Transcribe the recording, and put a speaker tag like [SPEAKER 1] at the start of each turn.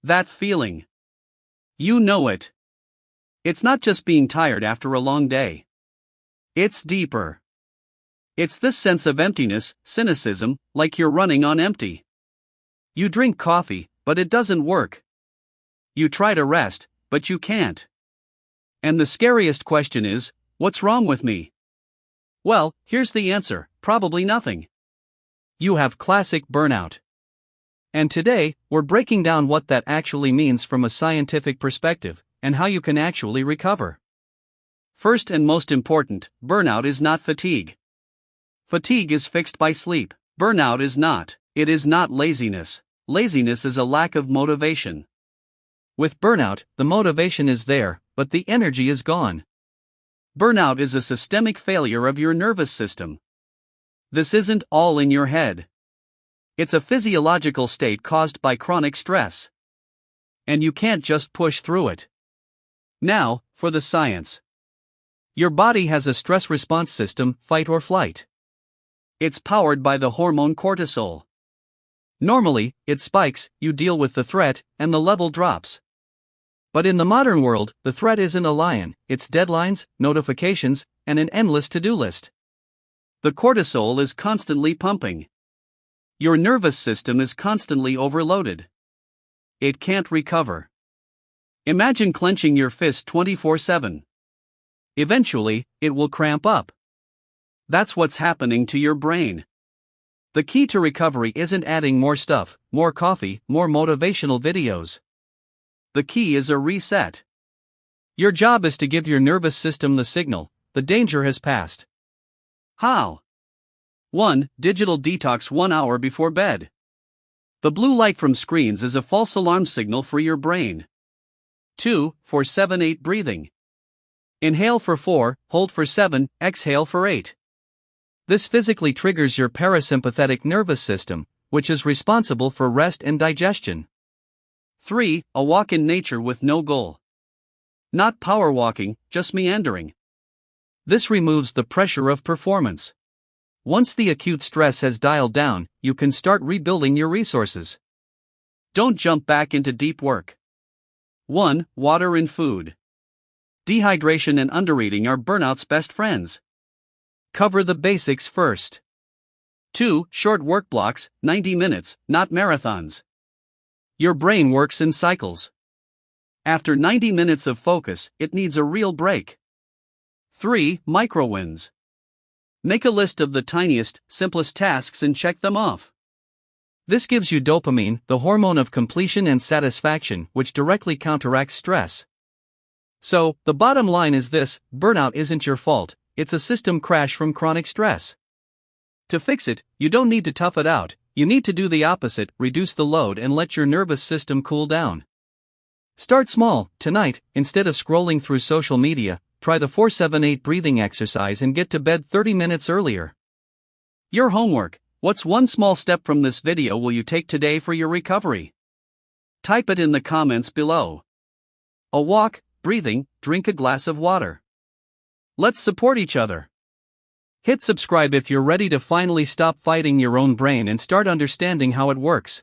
[SPEAKER 1] That feeling. You know it. It's not just being tired after a long day. It's deeper. It's this sense of emptiness, cynicism, like you're running on empty. You drink coffee, but it doesn't work. You try to rest, but you can't. And the scariest question is, what's wrong with me? Well, here's the answer: probably nothing. You have classic burnout. And today, we're breaking down what that actually means from a scientific perspective, and how you can actually recover. First and most important, burnout is not fatigue. Fatigue is fixed by sleep. Burnout is not. It is not laziness. Laziness is a lack of motivation. With burnout, the motivation is there, but the energy is gone. Burnout is a systemic failure of your nervous system. This isn't all in your head. It's a physiological state caused by chronic stress. And you can't just push through it. Now, for the science. Your body has a stress response system, fight or flight. It's powered by the hormone cortisol. Normally, it spikes, you deal with the threat, and the level drops. But in the modern world, the threat isn't a lion, it's deadlines, notifications, and an endless to-do list. The cortisol is constantly pumping. Your nervous system is constantly overloaded. It can't recover. Imagine clenching your fist 24/7. Eventually, it will cramp up. That's what's happening to your brain. The key to recovery isn't adding more stuff, more coffee, more motivational videos. The key is a reset. Your job is to give your nervous system the signal: the danger has passed. How? 1. Digital detox 1 hour before bed. The blue light from screens is a false alarm signal for your brain. 2. 4-7-8 breathing. Inhale for 4, hold for 7, exhale for 8. This physically triggers your parasympathetic nervous system, which is responsible for rest and digestion. 3. A walk in nature with no goal. Not power walking, just meandering. This removes the pressure of performance. Once the acute stress has dialed down, you can start rebuilding your resources. Don't jump back into deep work. 1. Water and food. Dehydration and undereating are burnout's best friends. Cover the basics first. 2. Short work blocks, 90 minutes, not marathons. Your brain works in cycles. After 90 minutes of focus, it needs a real break. 3. Micro wins. Make a list of the tiniest, simplest tasks and check them off. This gives you dopamine, the hormone of completion and satisfaction, which directly counteracts stress. So, the bottom line is this: burnout isn't your fault, it's a system crash from chronic stress. To fix it, you don't need to tough it out, you need to do the opposite: reduce the load and let your nervous system cool down. Start small. Tonight, instead of scrolling through social media, try the 4-7-8 breathing exercise and get to bed 30 minutes earlier. Your homework: what's one small step from this video will you take today for your recovery? Type it in the comments below. A walk, breathing, drink a glass of water. Let's support each other. Hit subscribe if you're ready to finally stop fighting your own brain and start understanding how it works.